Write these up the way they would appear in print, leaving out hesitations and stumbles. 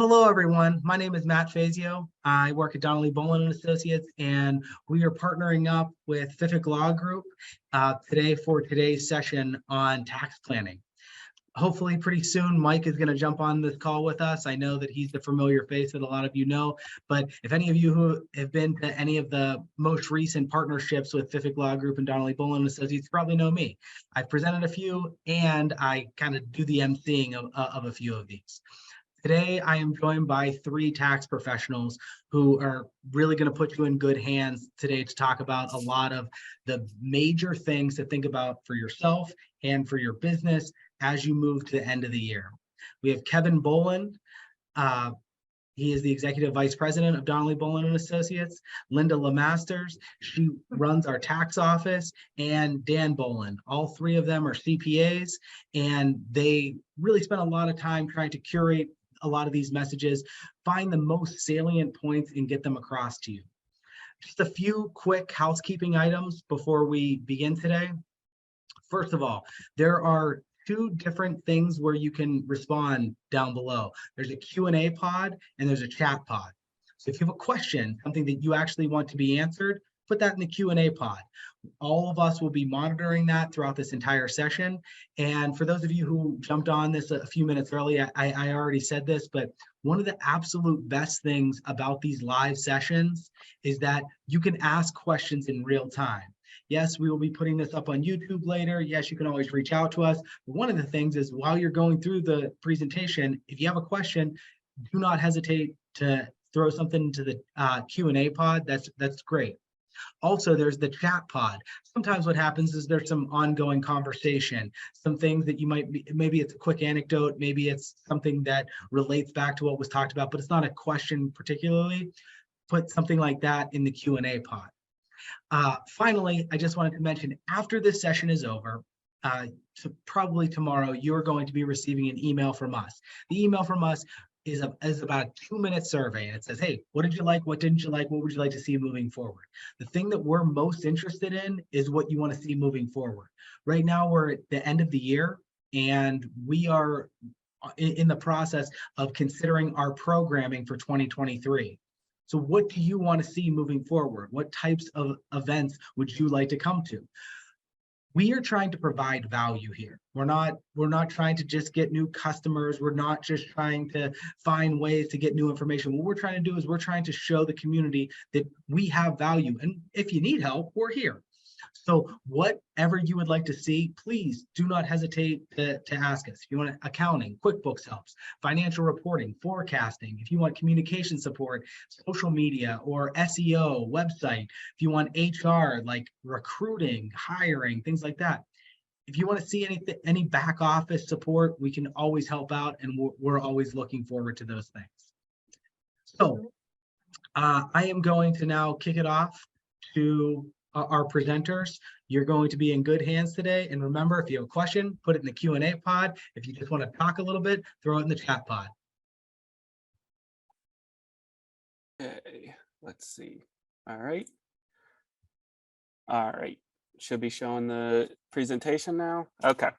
Hello, everyone. My name is Matt Fazio. I work at Donnelly-Boland and Associates, and we are partnering up with Fiffik Law Group today for today's session on tax planning. Hopefully pretty soon, Mike is going to jump on this call with us. I know that he's the familiar face that a lot of you know, but if any of you who have been to any of the most recent partnerships with Fiffik Law Group and Donnelly-Boland and Associates, probably know me. I've presented a few, and I kind of do the emceeing of a few of these. Today, I am joined by three tax professionals who are really going to put you in good hands today to talk about a lot of the major things to think about for yourself and for your business as you move to the end of the year. We have Kevin Boland. He is the Executive Vice President of Donnelly-Boland and Associates. Linda LeMaster, she runs our tax office, and Dan Boland. All three of them are CPAs, and they really spend a lot of time trying to curate a lot of these messages, find the most salient points and get them across to you. Just a few quick housekeeping items before we begin today. First of all, there are two different things where you can respond down below. There's a Q&A pod and there's a chat pod. So if you have a question, something that you actually want to be answered, put that in the Q&A pod. All of us will be monitoring that throughout this entire session. And for those of you who jumped on this a few minutes early, I already said this, but one of the absolute best things about these live sessions is that you can ask questions in real time. Yes, we will be putting this up on YouTube later. Yes, you can always reach out to us. But one of the things is while you're going through the presentation, if you have a question, do not hesitate to throw something into the Q&A pod. That's great. Also, there's the chat pod. Sometimes what happens is there's some ongoing conversation, some things that you might be, maybe it's a quick anecdote, maybe it's something that relates back to what was talked about, but it's not a question particularly. Put something like that in the Q&A pod. Finally, I just wanted to mention after this session is over, probably tomorrow, you're going to be receiving an email from us. The email from us is about a 2-minute survey, and it says, hey, what did you like? What didn't you like? What would you like to see moving forward? The thing that we're most interested in is what you want to see moving forward. Right now, we're at the end of the year, and we are in the process of considering our programming for 2023. So what do you want to see moving forward? What types of events would you like to come to? We are trying to provide value here. We're not trying to just get new customers. We're not just trying to find ways to get new information. What we're trying to do is we're trying to show the community that we have value. And if you need help, we're here. So whatever you would like to see, please do not hesitate to ask us. If you want accounting, QuickBooks helps, financial reporting, forecasting, if you want communication support, social media or SEO, website, if you want HR, like recruiting, hiring, things like that. If you want to see any back office support, we can always help out, and we're always looking forward to those things. So I am going to now kick it off to our presenters. You're going to be in good hands today. And remember, if you have a question, put it in the Q&A pod. If you just want to talk a little bit, throw it in the chat pod. Okay, let's see. All right. All right. Should be showing the presentation now. Okay.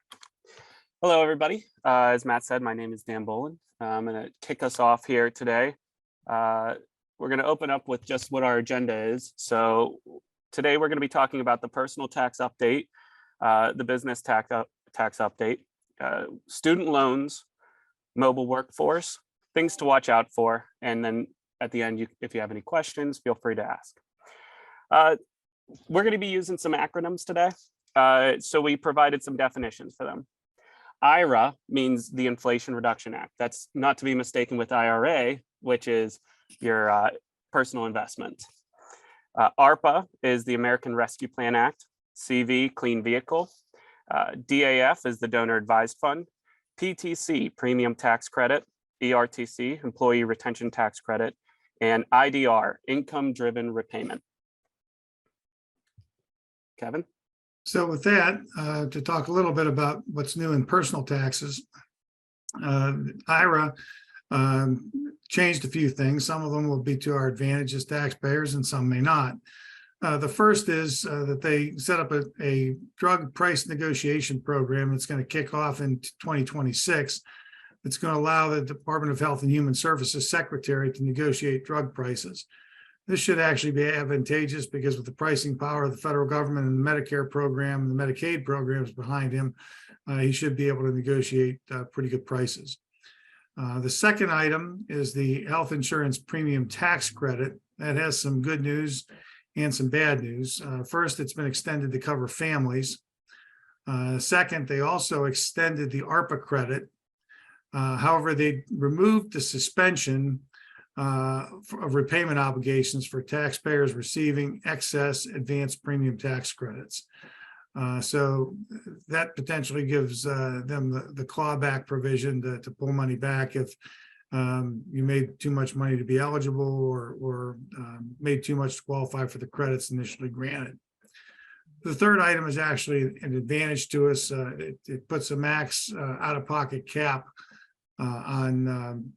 Hello, everybody. As Matt said, my name is Dan Boland. I'm going to kick us off here today. We're going to open up with just what our agenda is. So today we're going to be talking about the personal tax update, the business tax update, student loans, mobile workforce, things to watch out for, and then at the end, if you have any questions, feel free to ask. We're going to be using some acronyms today, so we provided some definitions for them. IRA means the Inflation Reduction Act. That's not to be mistaken with IRA, which is your personal investment. ARPA is the American Rescue Plan Act. CV, Clean Vehicle. DAF is the Donor Advised Fund. PTC, Premium Tax Credit. ERTC, Employee Retention Tax Credit. And IDR, Income Driven Repayment. Kevin? So with that, to talk a little bit about what's new in personal taxes, IRA changed a few things. Some of them will be to our advantage as taxpayers and some may not. The first is that they set up a drug price negotiation program that's going to kick off in 2026. It's going to allow the Department of Health and Human Services Secretary to negotiate drug prices. This should actually be advantageous because with the pricing power of the federal government and the Medicare program and the Medicaid programs behind him, he should be able to negotiate pretty good prices. The second item is the health insurance premium tax credit. That has some good news and some bad news. First, it's been extended to cover families. Second, they also extended the ARPA credit. However, they removed the suspension of repayment obligations for taxpayers receiving excess advanced premium tax credits. So that potentially gives them the clawback provision to pull money back if you made too much money to be eligible or made too much to qualify for the credits initially granted. The third item is actually an advantage to us. It puts a max out-of-pocket cap on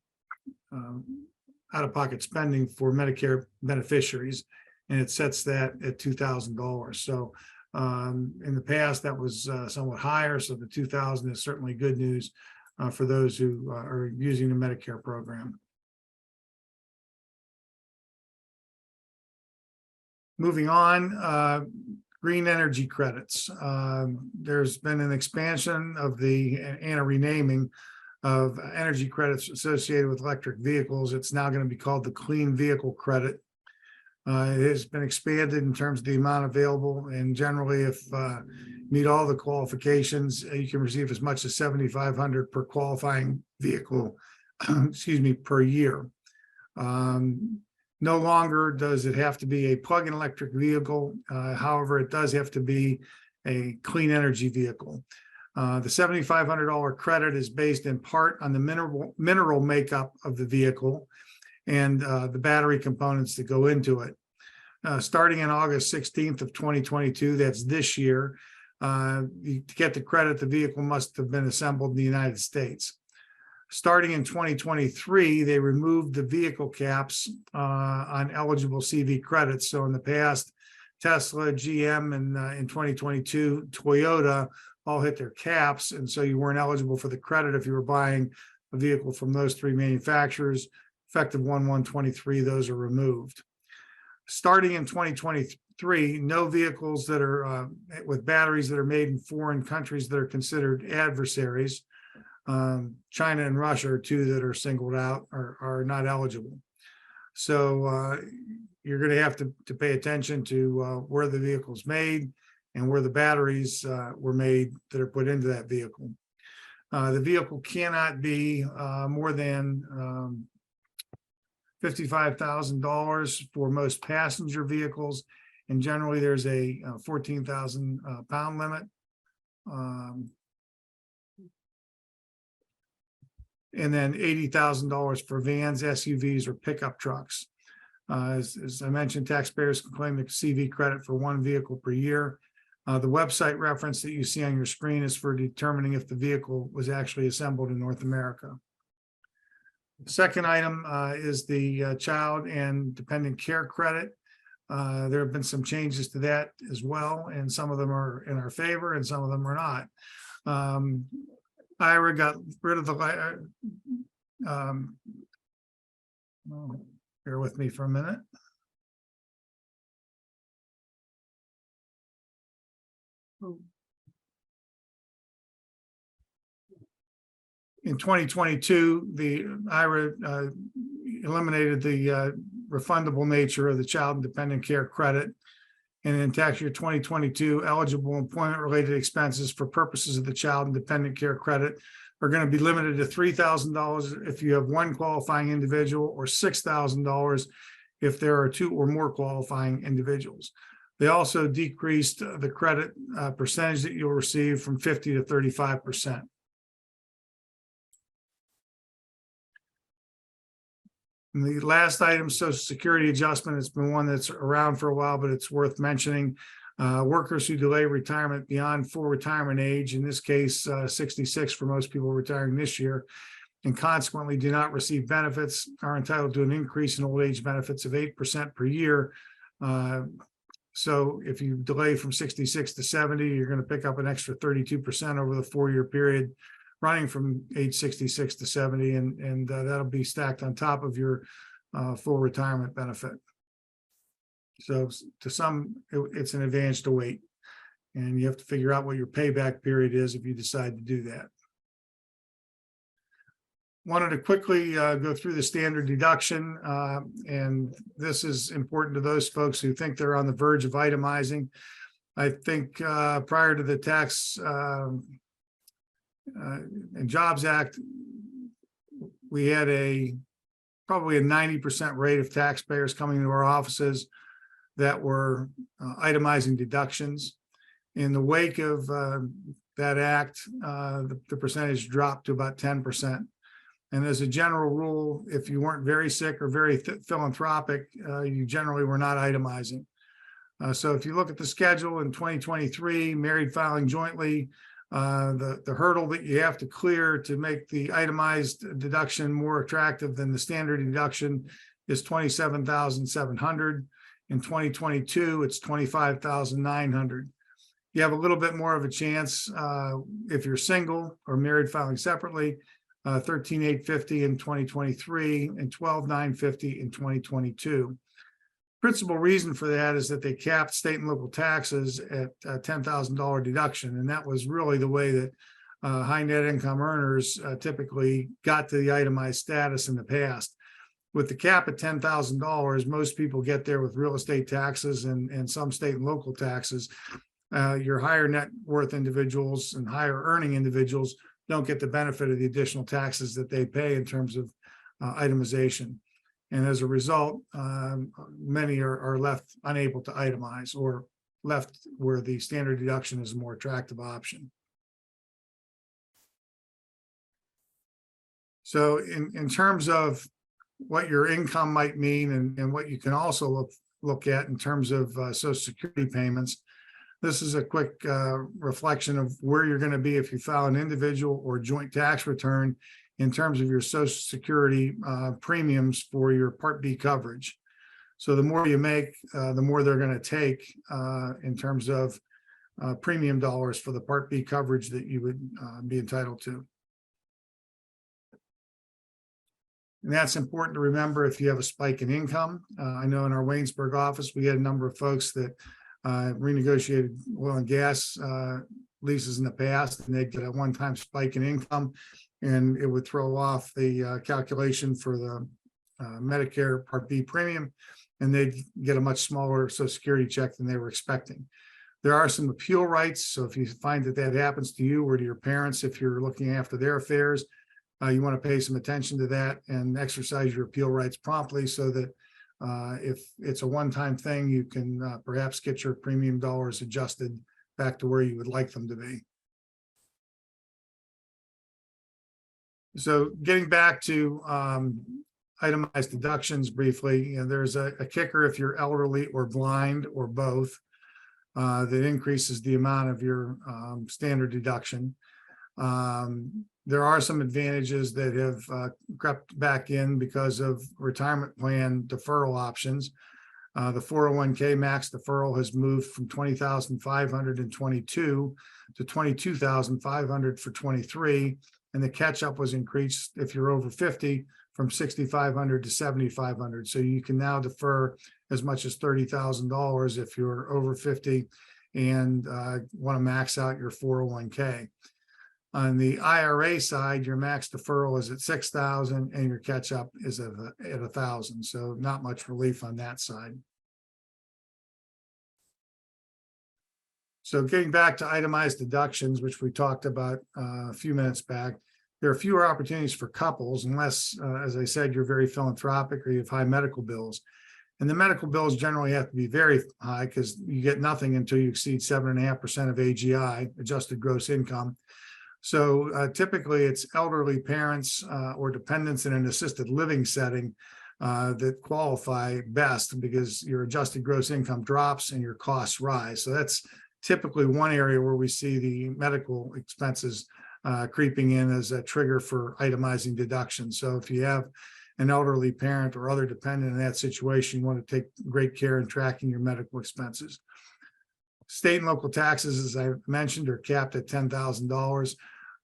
out-of-pocket spending for Medicare beneficiaries, and it sets that at $2,000. So in the past, that was somewhat higher, so the $2,000 is certainly good news for those who are using the Medicare program. Moving on, green energy credits. There's been an expansion of and a renaming of energy credits associated with electric vehicles. It's now going to be called the Clean Vehicle Credit. It has been expanded in terms of the amount available, and generally, if you meet all the qualifications, you can receive as much as $7,500 per qualifying vehicle, excuse me, per year. No longer does it have to be a plug-in electric vehicle. However, it does have to be a clean energy vehicle. The $7,500 credit is based in part on the mineral makeup of the vehicle and the battery components that go into it. Starting on August 16th of 2022, that's this year, to get the credit, the vehicle must have been assembled in the United States. Starting in 2023, they removed the vehicle caps on eligible CV credits. So in the past, Tesla, GM, and in 2022, Toyota all hit their caps. And so you weren't eligible for the credit if you were buying a vehicle from those three manufacturers. Effective 1/1/23, those are removed. Starting in 2023, no vehicles that are with batteries that are made in foreign countries that are considered adversaries, China and Russia are two that are singled out, are not eligible. So you're going to have to pay attention to where the vehicle's made and where the batteries were made that are put into that vehicle. The vehicle cannot be more than $55,000 for most passenger vehicles, and generally there's a 14,000 pound limit. And then $80,000 for vans, SUVs, or pickup trucks. As I mentioned, taxpayers can claim the CV credit for one vehicle per year. The website reference that you see on your screen is for determining if the vehicle was actually assembled in North America. The second item is the child and dependent care credit. There have been some changes to that as well, and some of them are in our favor and some of them are not. IRA got rid of the, bear with me for a minute. In 2022, the IRA eliminated the refundable nature of the child and dependent care credit. And in tax year 2022, eligible employment-related expenses for purposes of the child and dependent care credit are going to be limited to $3,000 if you have one qualifying individual, or $6,000 if there are two or more qualifying individuals. They also decreased the credit percentage that you'll receive from 50 to 35%. And the last item, Social Security adjustment, it's been one that's around for a while, but it's worth mentioning. Workers who delay retirement beyond full retirement age, in this case, 66 for most people retiring this year, and consequently do not receive benefits, are entitled to an increase in old age benefits of 8% per year. So if you delay from 66 to 70, you're going to pick up an extra 32% over the 4-year period. running from age 66 to 70, and that'll be stacked on top of your full retirement benefit. So to some, it's an advantage to wait, and you have to figure out what your payback period is if you decide to do that. Wanted to quickly go through the standard deduction, and this is important to those folks who think they're on the verge of itemizing. I think prior to the Tax and Jobs Act, we had probably a 90% rate of taxpayers coming to our offices that were itemizing deductions. In the wake of that act, the percentage dropped to about 10%. And as a general rule, if you weren't very sick or very philanthropic, you generally were not itemizing. So if you look at the schedule in 2023, married filing jointly, the hurdle that you have to clear to make the itemized deduction more attractive than the standard deduction is $27,700. In 2022, it's $25,900. You have a little bit more of a chance if you're single or married filing separately. $13,850 in 2023 and $12,950 in 2022. Principal reason for that is that they capped state and local taxes at a $10,000 deduction, and that was really the way that high net income earners typically got to the itemized status in the past. With the cap at $10,000, most people get there with real estate taxes and some state and local taxes. Your higher net worth individuals and higher earning individuals don't get the benefit of the additional taxes that they pay in terms of itemization. And as a result, many are left unable to itemize or left where the standard deduction is a more attractive option. So in terms of what your income might mean and what you can also look at in terms of Social Security payments, this is a quick reflection of where you're going to be if you file an individual or joint tax return in terms of your Social Security premiums for your Part B coverage. So the more you make, the more they're going to take in terms of premium dollars for the Part B coverage that you would be entitled to. And that's important to remember if you have a spike in income. I know in our Waynesburg office, we had a number of folks that renegotiated oil and gas leases in the past, and they'd get a one-time spike in income, and it would throw off the calculation for the Medicare Part B premium, and they'd get a much smaller Social Security check than they were expecting. There are some appeal rights, so if you find that that happens to you or to your parents, if you're looking after their affairs, you want to pay some attention to that and exercise your appeal rights promptly so that if it's a one-time thing, you can perhaps get your premium dollars adjusted back to where you would like them to be. So getting back to itemized deductions briefly, there's a kicker if you're elderly or blind or both that increases the amount of your standard deduction. There are some advantages that have crept back in because of retirement plan deferral options. The 401k max deferral has moved from $20,500 in 22 to $22,500 for 23, and the catch-up was increased if you're over 50 from $6,500 to $7,500. So you can now defer as much as $30,000 if you're over 50 and want to max out your 401k. On the IRA side, your max deferral is at $6,000 and your catch-up is at $1,000. So not much relief on that side. So getting back to itemized deductions, which we talked about a few minutes back, there are fewer opportunities for couples unless, as I said, you're very philanthropic or you have high medical bills. And the medical bills generally have to be very high because you get nothing until you exceed 7.5% of AGI, adjusted gross income. So typically it's elderly parents or dependents in an assisted living setting that qualify best because your adjusted gross income drops and your costs rise. So that's typically one area where we see the medical expenses creeping in as a trigger for itemizing deductions. So if you have an elderly parent or other dependent in that situation, you want to take great care in tracking your medical expenses. State and local taxes, as I mentioned, are capped at $10,000.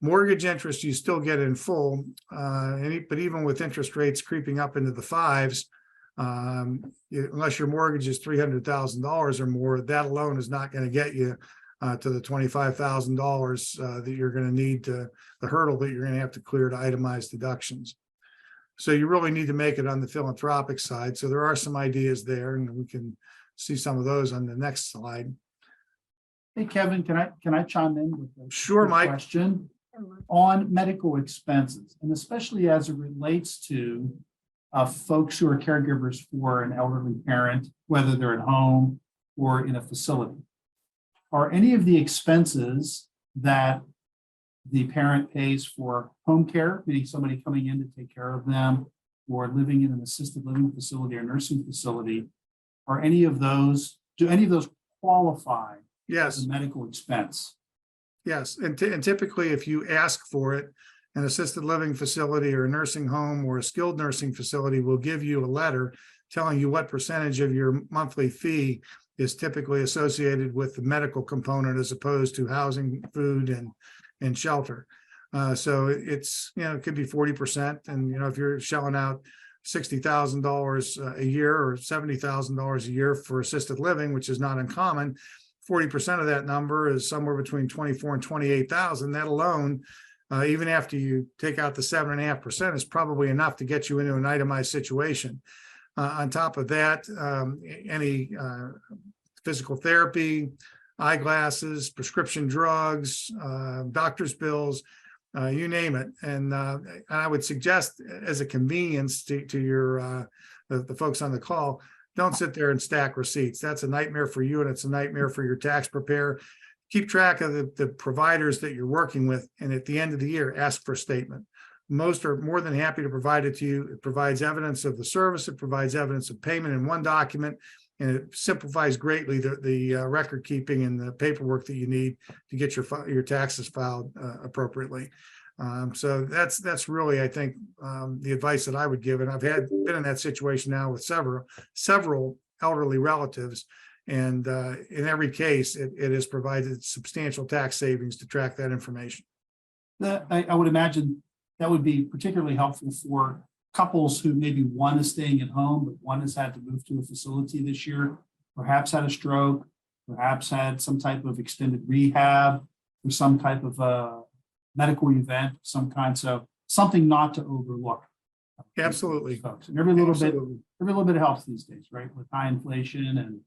Mortgage interest you still get in full, but even with interest rates creeping up into the fives, unless your mortgage is $300,000 or more, that alone is not going to get you to the $25,000 that you're going to need to the hurdle that you're going to have to clear to itemize deductions. So you really need to make it on the philanthropic side. So there are some ideas there, and we can see some of those on the next slide. Hey, Kevin, can I chime in with a Sure, quick Mike. question on medical expenses, and especially as it relates to folks who are caregivers for an elderly parent, whether they're at home or in a facility? Are any of the expenses that the parent pays for home care, meaning somebody coming in to take care of them, or living in an assisted living facility or nursing facility, do any of those qualify as Yes, a medical expense? yes. And typically, if you ask for it, an assisted living facility or a nursing home or a skilled nursing facility will give you a letter telling you what percentage of your monthly fee is typically associated with the medical component as opposed to housing, food, and shelter. So it's, it could be 40%. And, if you're shelling out $60,000 a year or $70,000 a year for assisted living, which is not uncommon, 40% of that number is somewhere between 24 and 28,000. That alone, even after you take out the 7.5%, is probably enough to get you into an itemized situation. On top of that, any physical therapy, eyeglasses, prescription drugs, doctor's bills, you name it. And I would suggest, as a convenience to your the folks on the call, don't sit there and stack receipts. That's a nightmare for you, and it's a nightmare for your tax preparer. Keep track of the providers that you're working with, and at the end of the year, ask for a statement. Most are more than happy to provide it to you. It provides evidence of the service. It provides evidence of payment in one document, and it simplifies greatly the record keeping and the paperwork that you need to get your taxes filed appropriately. So that's really, I think, the advice that I would give. And I've been in that situation now with several elderly relatives. And in every case, it has provided substantial tax savings to track that information. I would imagine that would be particularly helpful for couples who maybe one is staying at home, but one has had to move to a facility this year, perhaps had a stroke, perhaps had some type of extended rehab, or some type of medical event of some kind. So something not to overlook. Absolutely. Folks. And every little bit helps these days, right? With high inflation and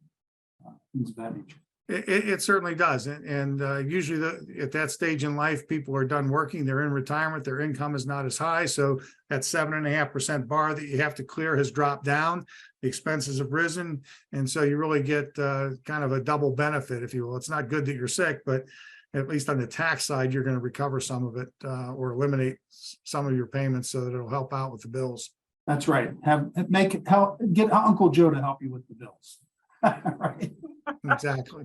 things of that nature. It certainly does. And usually at that stage in life, people are done working, they're in retirement, their income is not as high. So that 7.5% bar that you have to clear has dropped down. The expenses have risen. And so you really get kind of a double benefit, if you will. It's not good that you're sick, but at least on the tax side, you're going to recover some of it or eliminate some of your payments so that it'll help out with the bills. That's right. Get Uncle Joe to help you with the bills. Right. Exactly.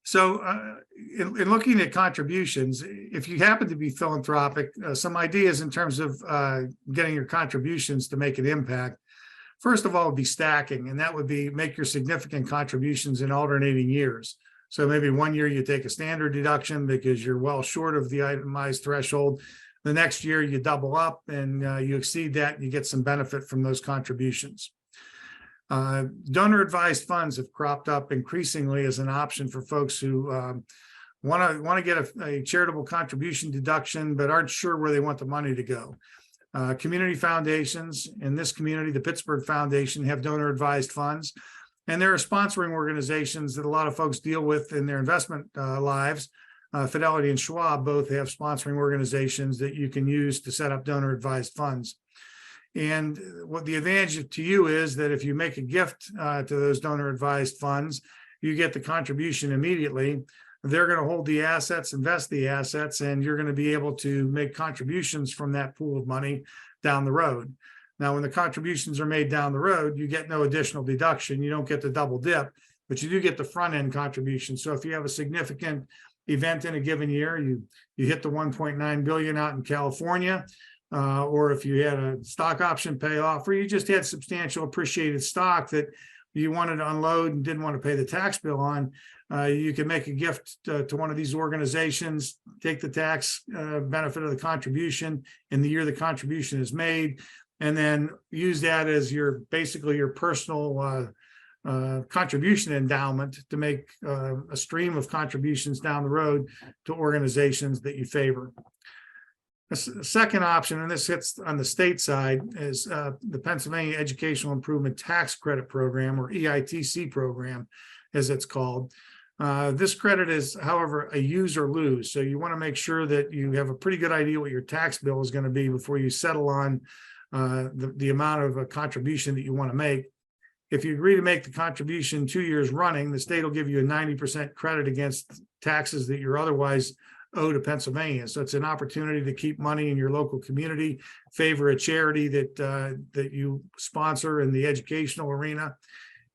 So in looking at contributions, if you happen to be philanthropic, some ideas in terms of getting your contributions to make an impact. First of all, would be stacking, and that would be make your significant contributions in alternating years. So maybe one year you take a standard deduction because you're well short of the itemized threshold. The next year you double up and you exceed that, and you get some benefit from those contributions. Donor advised funds have cropped up increasingly as an option for folks who want to get a charitable contribution deduction but aren't sure where they want the money to go. Community foundations, in this community, the Pittsburgh Foundation, have donor advised funds, and there are sponsoring organizations that a lot of folks deal with in their investment lives. Fidelity and Schwab both have sponsoring organizations that you can use to set up donor advised funds. And what the advantage to you is that if you make a gift to those donor advised funds, you get the contribution immediately. They're going to hold the assets, invest the assets, and you're going to be able to make contributions from that pool of money down the road. Now, when the contributions are made down the road, you get no additional deduction. You don't get the double dip, but you do get the front end contribution. So if you have a significant event in a given year, you hit the 1.9 billion out in California, or if you had a stock option payoff, or you just had substantial appreciated stock that you wanted to unload and didn't want to pay the tax bill on, you can make a gift to one of these organizations, take the tax benefit of the contribution in the year the contribution is made, and then use that as basically your personal contribution endowment to make a stream of contributions down the road to organizations that you favor. A second option, and this hits on the state side, is the Pennsylvania Educational Improvement Tax Credit Program, or EITC program, as it's called. This credit is, however, a use or lose. So you want to make sure that you have a pretty good idea what your tax bill is going to be before you settle on the amount of a contribution that you want to make. If you agree to make the contribution 2 years running, the state will give you a 90% credit against taxes that you're otherwise owe to Pennsylvania. So it's an opportunity to keep money in your local community, favor a charity that you sponsor in the educational arena.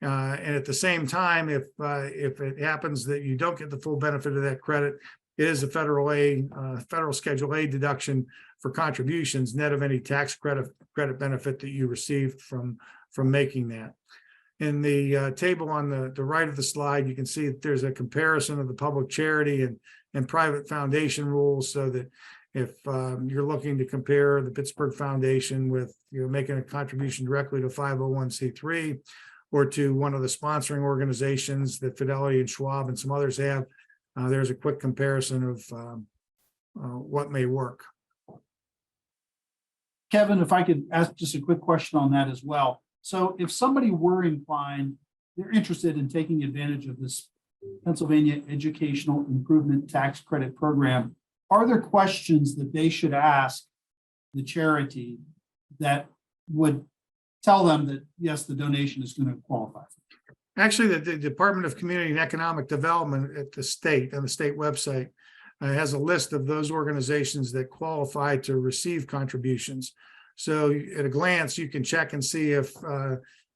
And at the same time, if it happens that you don't get the full benefit of that credit, it is a federal Schedule A deduction for contributions, net of any tax credit benefit that you received from making that. In the table on the right of the slide, you can see that there's a comparison of the public charity and private foundation rules, so that if you're looking to compare the Pittsburgh Foundation with making a contribution directly to 501c3 or to one of the sponsoring organizations that Fidelity and Schwab and some others have, there's a quick comparison of what may work. Kevin, if I could ask just a quick question on that as well. So if somebody were inclined, they're interested in taking advantage of this Pennsylvania Educational Improvement Tax Credit Program, are there questions that they should ask the charity that would tell them that, yes, the donation is going to qualify? Actually, the Department of Community and Economic Development at the state, on the state website, has a list of those organizations that qualify to receive contributions. So at a glance, you can check and see if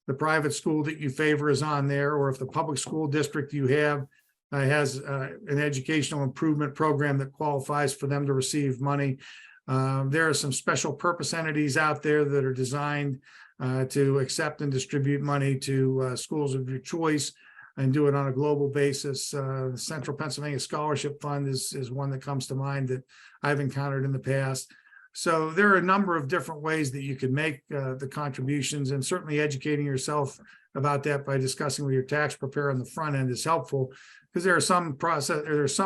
the private school that you favor is on there, or if the public school district you have has an educational improvement program that qualifies for them to receive money. There are some special purpose entities out there that are designed to accept and distribute money to schools of your choice and do it on a global basis. The Central Pennsylvania Scholarship Fund is one that comes to mind that I've encountered in the past. So there are a number of different ways that you can make the contributions, and certainly educating yourself about that by discussing with your tax preparer on the front end is helpful, because there are some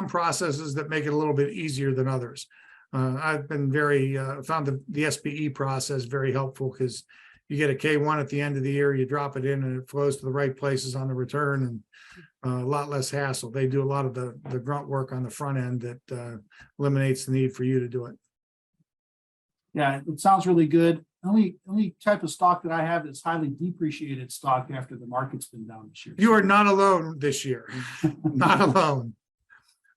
processes that make it a little bit easier than others. I've been found the SPE process very helpful, because you get a K1 at the end of the year, you drop it in and it flows to the right places on the return, and a lot less hassle. They do a lot of the grunt work on the front end that eliminates the need for you to do it. Yeah, it sounds really good. Only type of stock that I have is highly depreciated stock after the market's been down this year. You are not alone this year. Not alone.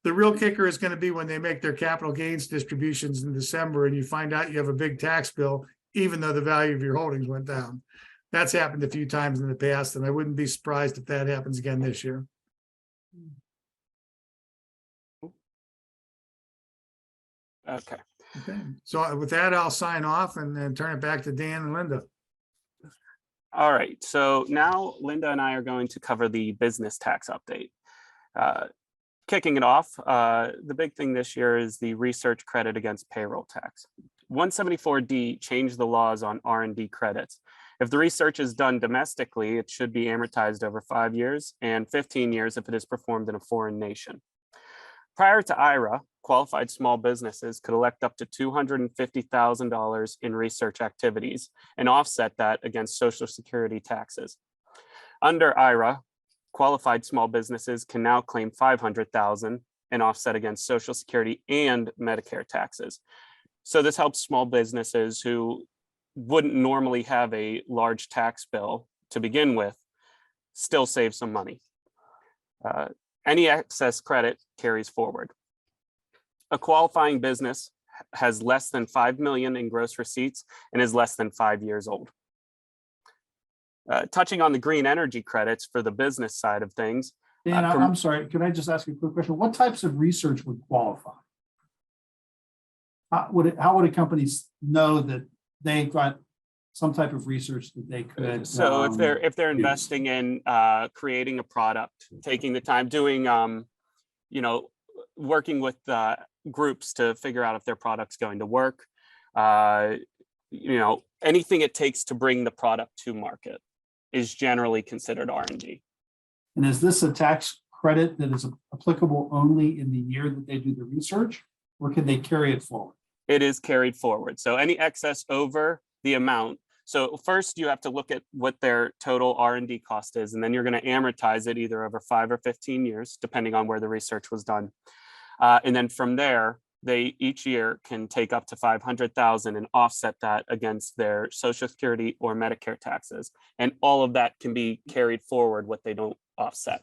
The real kicker is going to be when they make their capital gains distributions in December and you find out you have a big tax bill, even though the value of your holdings went down. That's happened a few times in the past, and I wouldn't be surprised if that happens again this year. Okay. Okay, so with that, I'll sign off and then turn it back to Dan and Linda. All right, so now Linda and I are going to cover the business tax update. Kicking it off, the big thing this year is the research credit against payroll tax. 174D changed the laws on R&D credits. If the research is done domestically, it should be amortized over 5 years and 15 years if it is performed in a foreign nation. Prior to IRA, qualified small businesses could elect up to $250,000 in research activities and offset that against Social Security taxes. Under IRA, qualified small businesses can now claim $500,000 and offset against Social Security and Medicare taxes. So this helps small businesses who wouldn't normally have a large tax bill to begin with still save some money. Any excess credit carries forward. A qualifying business has less than $5 million in gross receipts and is less than 5 years old. Touching on the green energy credits for the business side of things. Dan, I'm sorry, can I just ask you a quick question? What types of research would qualify? How would a company know that they've got some type of research that they could. So if they're use. investing in creating a product, taking the time, doing you know, working with groups to figure out if their product's going to work, you know, anything it takes to bring the product to market is generally considered R&D. And is this a tax credit that is applicable only in the year that they do the research, or can they carry it forward? It is carried forward. So any excess over the amount. So first you have to look at what their total R&D cost is, and then you're going to amortize it either over 5 or 15 years, depending on where the research was done. And then from there, they each year can take up to $500,000 and offset that against their Social Security or Medicare taxes. And all of that can be carried forward what they don't offset.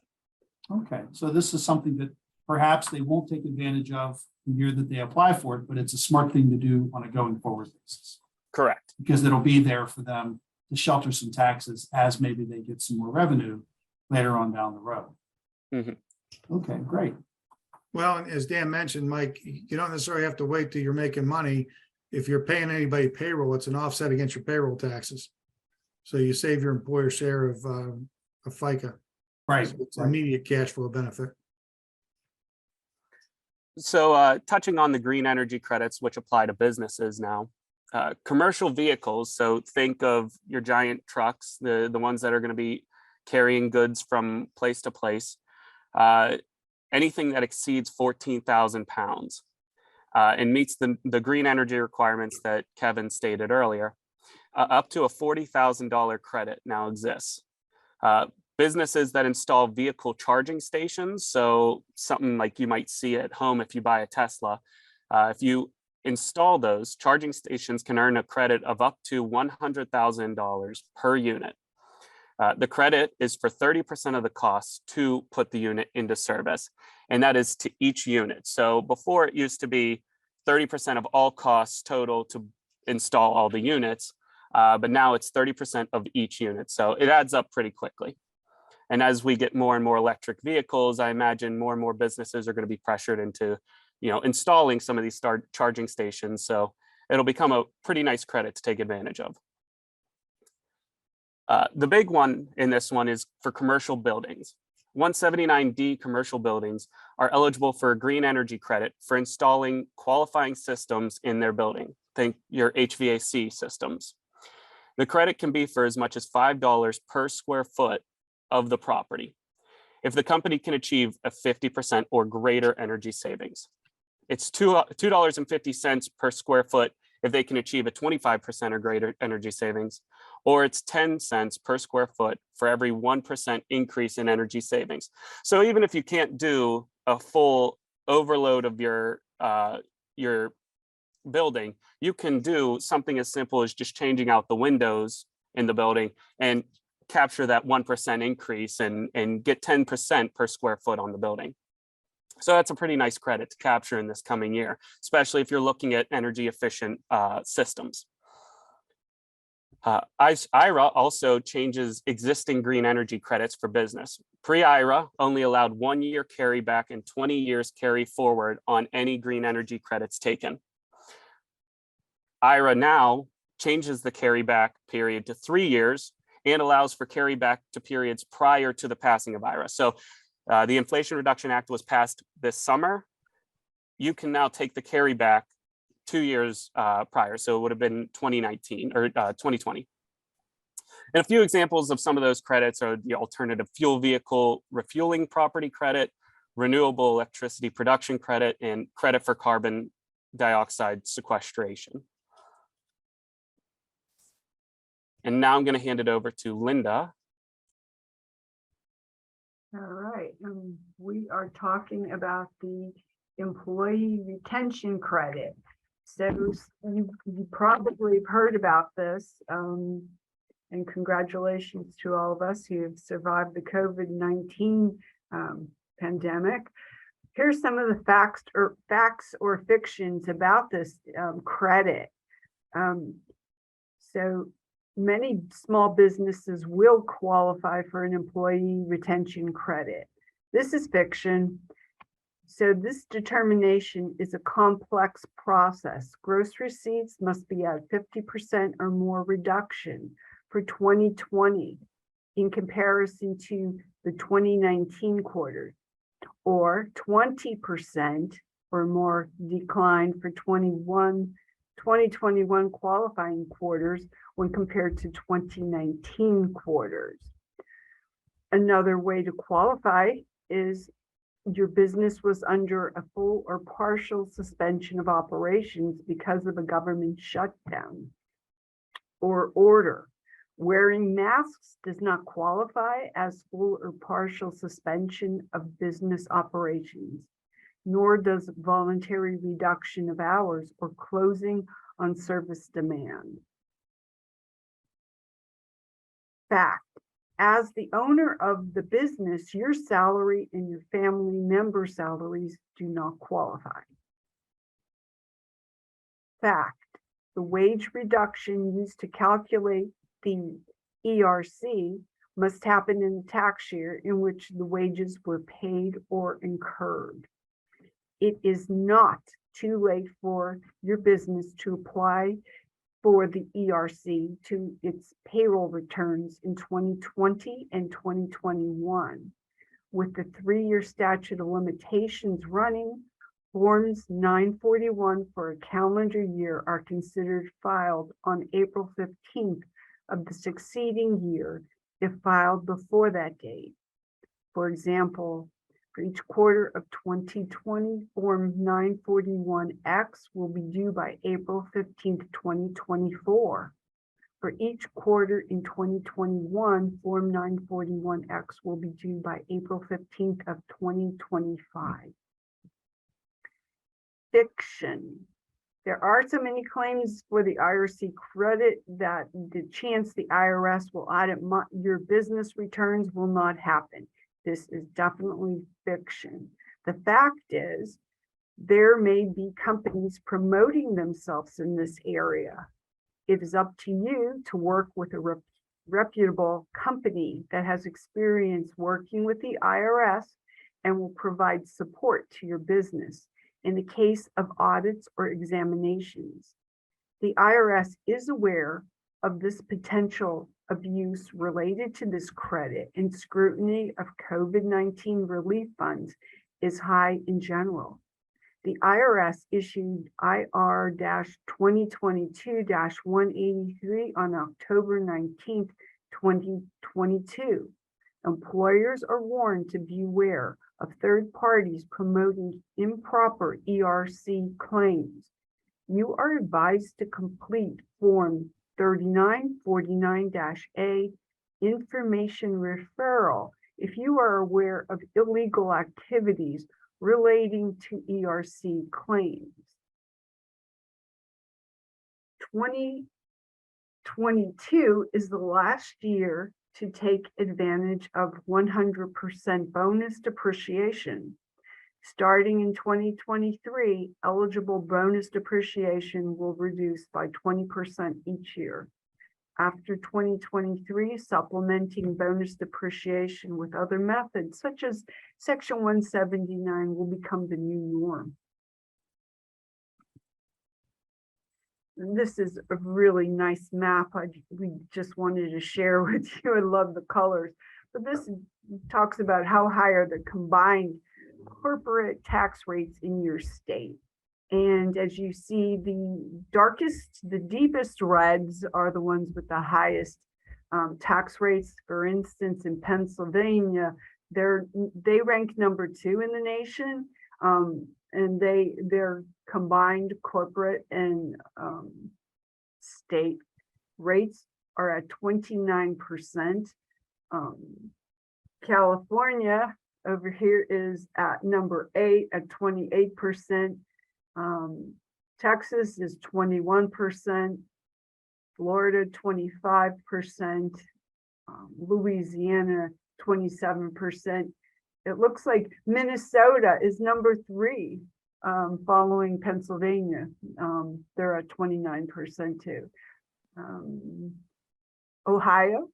Okay, so this is something that perhaps they won't take advantage of the year that they apply for it, but it's a smart thing to do on a going forward basis. Correct. Because it'll be there for them to shelter some taxes as maybe they get some more revenue later on down the road. Mm-hmm. Okay, great. Well, and as Dan mentioned, Mike, you don't necessarily have to wait till you're making money. If you're paying anybody payroll, it's an offset against your payroll taxes. So you save your employer share of FICA. Right. So it's immediate cash flow benefit. So touching on the green energy credits, which apply to businesses now, commercial vehicles. So think of your giant trucks, the ones that are going to be carrying goods from place to place. Anything that exceeds 14,000 pounds and meets the green energy requirements that Kevin stated earlier, up to a $40,000 credit now exists. Businesses that install vehicle charging stations, so something like you might see at home if you buy a Tesla, if you install those, charging stations can earn a credit of up to $100,000 per unit. The credit is for 30% of the cost to put the unit into service, and that is to each unit. So before it used to be 30% of all costs total to install all the units, but now it's 30% of each unit. So it adds up pretty quickly. And as we get more and more electric vehicles, I imagine more and more businesses are going to be pressured into, you know, installing some of these charging stations. So it'll become a pretty nice credit to take advantage of. The big one in this one is for commercial buildings. 179D commercial buildings are eligible for a green energy credit for installing qualifying systems in their building. Think your HVAC systems. The credit can be for as much as $5 per square foot of the property if the company can achieve a 50% or greater energy savings. It's $2.50 per square foot if they can achieve a 25% or greater energy savings, or it's 10 cents per square foot for every 1% increase in energy savings. So even if you can't do a full overload of your building, you can do something as simple as just changing out the windows in the building and capture that 1% increase and get 10% per square foot on the building. So that's a pretty nice credit to capture in this coming year, especially if you're looking at energy efficient systems. IRA also changes existing green energy credits for business. Pre-IRA only allowed 1 year carry back and 20 years carry forward on any green energy credits taken. IRA now changes the carry back period to 3 years and allows for carry back to periods prior to the passing of IRA. So the Inflation Reduction Act was passed this summer. You can now take the carry back 2 years prior. So it would have been 2019 or 2020. And a few examples of some of those credits are the alternative fuel vehicle refueling property credit, renewable electricity production credit, and credit for carbon dioxide sequestration. And now I'm going to hand it over to Linda. All right, we are talking about the employee retention credit. So you probably have heard about this, and congratulations to all of us who have survived the COVID-19 pandemic. Here's some of the facts or fictions about this credit. So many small businesses will qualify for an employee retention credit. This is fiction. So this determination is a complex process. Gross receipts must be at 50% or more reduction for 2020 in comparison to the 2019 quarter, or 20% or more decline for 2021 qualifying quarters when compared to 2019 quarters. Another way to qualify is your business was under a full or partial suspension of operations because of a government shutdown or order. Wearing masks does not qualify as full or partial suspension of business operations, nor does voluntary reduction of hours or closing on service demand. Fact. As the owner of the business, your salary and your family member salaries do not qualify. Fact, the wage reduction used to calculate the ERC must happen in the tax year in which the wages were paid or incurred. It is not too late for your business to apply for the ERC to its payroll returns in 2020 and 2021. With the 3-year statute of limitations running, Forms 941 for a calendar year are considered filed on April 15th of the succeeding year if filed before that date. For example, for each quarter of 2020, Form 941X will be due by April 15th, 2024. For each quarter in 2021, Form 941X will be due by April 15th of 2025. Fiction. There are so many claims for the IRC credit that the chance the IRS will audit your business returns will not happen. This is definitely fiction. The fact is, there may be companies promoting themselves in this area. It is up to you to work with a reputable company that has experience working with the IRS and will provide support to your business in the case of audits or examinations. The IRS is aware of this potential abuse related to this credit, and scrutiny of COVID-19 relief funds is high in general. The IRS issued IR-2022-183 on October 19th, 2022. Employers are warned to beware of third parties promoting improper ERC claims. You are advised to complete Form 3949-A information referral if you are aware of illegal activities relating to ERC claims. 2022 is the last year to take advantage of 100% bonus depreciation. Starting in 2023, eligible bonus depreciation will reduce by 20% each year. After 2023, supplementing bonus depreciation with other methods, such as Section 179, will become the new norm. This is a really nice map we just wanted to share with you. I love the colors. But this talks about how high are the combined corporate tax rates in your state. And as you see, the deepest reds are the ones with the highest tax rates. For instance, in Pennsylvania, they rank number 2 in the nation, and their combined corporate and state rates are at 29%. California over here is at number 8 at 28%. Texas is 21%, Florida 25%, Louisiana 27%. It looks like Minnesota is number 3, following Pennsylvania. They're at 29% too. Ohio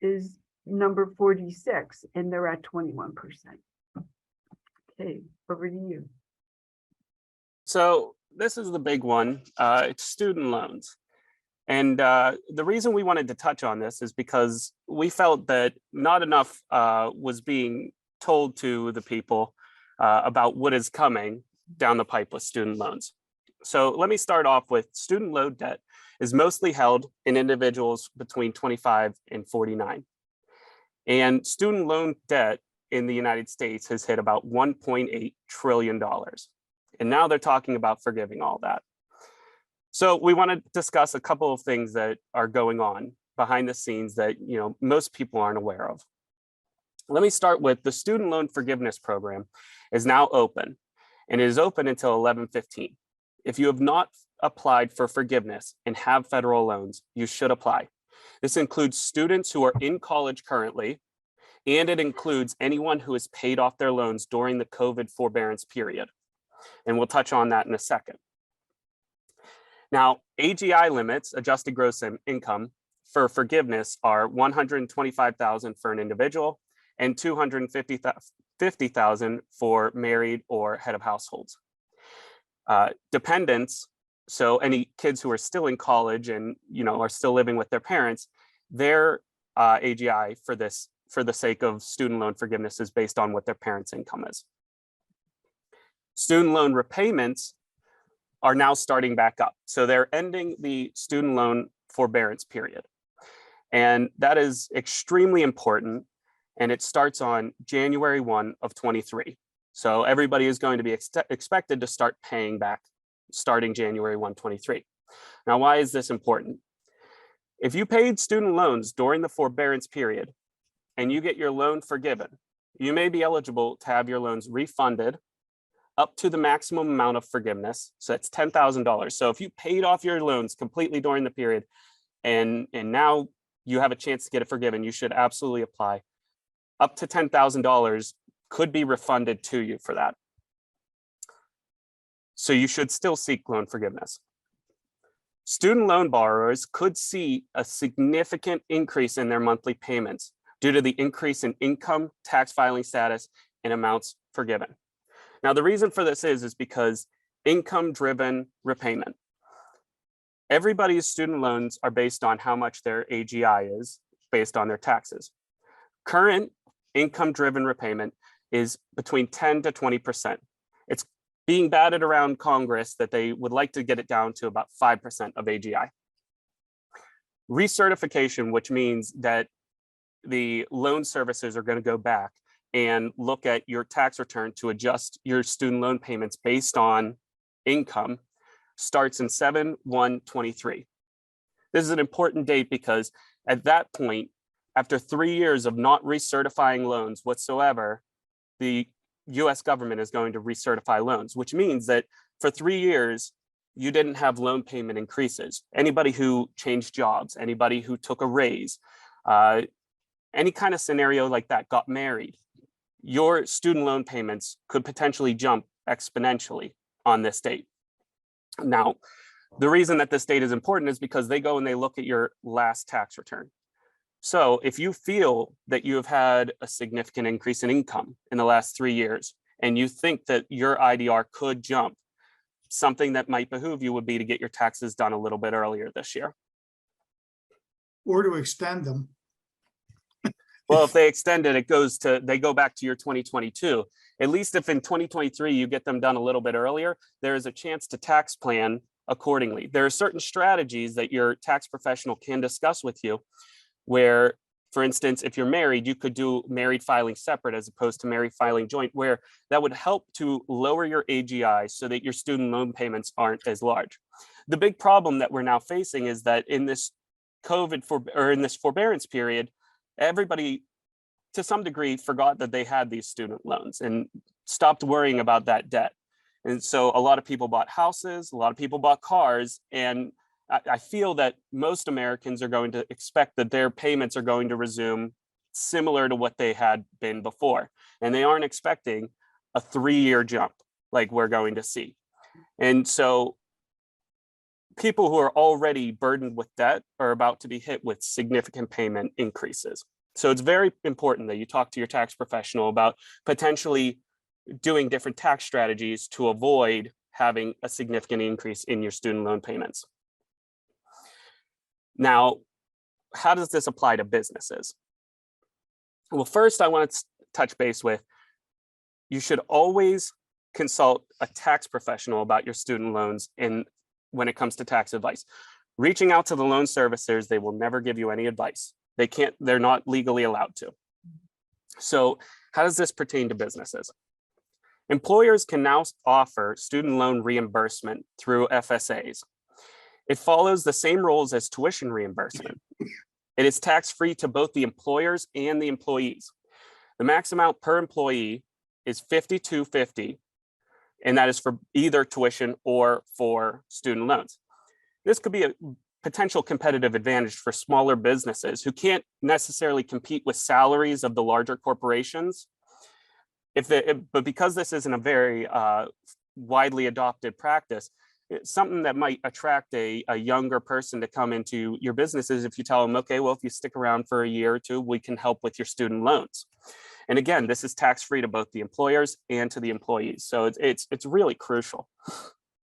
is number 46, and they're at 21%. Okay, over to you. So this is the big one. It's student loans. And the reason we wanted to touch on this is because we felt that not enough was being told to the people about what is coming down the pipe with student loans. So let me start off with student loan debt is mostly held in individuals between 25 and 49. And student loan debt in the United States has hit about $1.8 trillion. And now they're talking about forgiving all that. So we want to discuss a couple of things that are going on behind the scenes that most people aren't aware of. Let me start with the student loan forgiveness program is now open, and it is open until 11/15. If you have not applied for forgiveness and have federal loans, you should apply. This includes students who are in college currently, and it includes anyone who has paid off their loans during the COVID forbearance period. And we'll touch on that in a second. Now, AGI limits, adjusted gross income, for forgiveness are $125,000 for an individual and $250,000 for married or head of households. Dependents, so any kids who are still in college and are still living with their parents, their AGI for this, for the sake of student loan forgiveness, is based on what their parents' income is. Student loan repayments are now starting back up. So they're ending the student loan forbearance period. And that is extremely important. And it starts on January 1 of 23. So everybody is going to be expected to start paying back starting January 1, 23. Now, why is this important? If you paid student loans during the forbearance period and you get your loan forgiven, you may be eligible to have your loans refunded up to the maximum amount of forgiveness. So it's $10,000. So if you paid off your loans completely during the period and now you have a chance to get it forgiven, you should absolutely apply. Up to $10,000 could be refunded to you for that. So you should still seek loan forgiveness. Student loan borrowers could see a significant increase in their monthly payments due to the increase in income, tax filing status, and amounts forgiven. Now, the reason for this is because income-driven repayment. Everybody's student loans are based on how much their AGI is based on their taxes. Current income-driven repayment is between 10 to 20%. It's being batted around Congress that they would like to get it down to about 5% of AGI. Recertification, which means that the loan servicers are going to go back and look at your tax return to adjust your student loan payments based on income, starts in 7/1/23. This is an important date because at that point, after 3 years of not recertifying loans whatsoever, the US government is going to recertify loans, which means that for 3 years, you didn't have loan payment increases. Anybody who changed jobs, anybody who took a raise, any kind of scenario like that, got married, your student loan payments could potentially jump exponentially on this date. Now, the reason that this date is important is because they go and they look at your last tax return. So if you feel that you have had a significant increase in income in the last 3 years, and you think that your IDR could jump, something that might behoove you would be to get your taxes done a little bit earlier this year. Or to extend them. Well, if they extend it, they go back to your 2022. At least if in 2023 you get them done a little bit earlier, there is a chance to tax plan accordingly. There are certain strategies that your tax professional can discuss with you where, for instance, if you're married, you could do married filing separate as opposed to married filing joint, where that would help to lower your AGI so that your student loan payments aren't as large. The big problem that we're now facing is that in this in this forbearance period, everybody to some degree forgot that they had these student loans and stopped worrying about that debt. And so a lot of people bought houses, a lot of people bought cars, and I feel that most Americans are going to expect that their payments are going to resume similar to what they had been before. And they aren't expecting a 3-year jump like we're going to see. And so people who are already burdened with debt are about to be hit with significant payment increases. So it's very important that you talk to your tax professional about potentially doing different tax strategies to avoid having a significant increase in your student loan payments. Now, how does this apply to businesses? Well, first I want to touch base with, you should always consult a tax professional about your student loans when it comes to tax advice. Reaching out to the loan servicers, they will never give you any advice. They're not legally allowed to. So how does this pertain to businesses? Employers can now offer student loan reimbursement through FSAs. It follows the same rules as tuition reimbursement. It is tax-free to both the employers and the employees. The max amount per employee is $5,250, and that is for either tuition or for student loans. This could be a potential competitive advantage for smaller businesses who can't necessarily compete with salaries of the larger corporations. But because this isn't a very widely adopted practice, it's something that might attract a younger person to come into your businesses if you tell them, okay, well, if you stick around for a year or two, we can help with your student loans. And again, this is tax-free to both the employers and to the employees. So it's really crucial.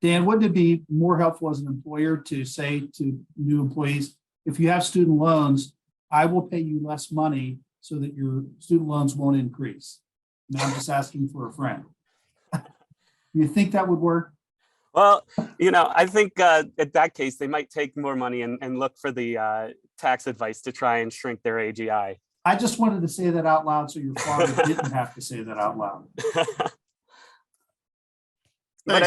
Dan, wouldn't it be more helpful as an employer to say to new employees, if you have student loans, I will pay you less money so that your student loans won't increase? And I'm just asking for a friend. You think that would work? Well, I think in that case, they might take more money and look for the tax advice to try and shrink their AGI. I just wanted to say that out loud so your father didn't have to say that out loud. But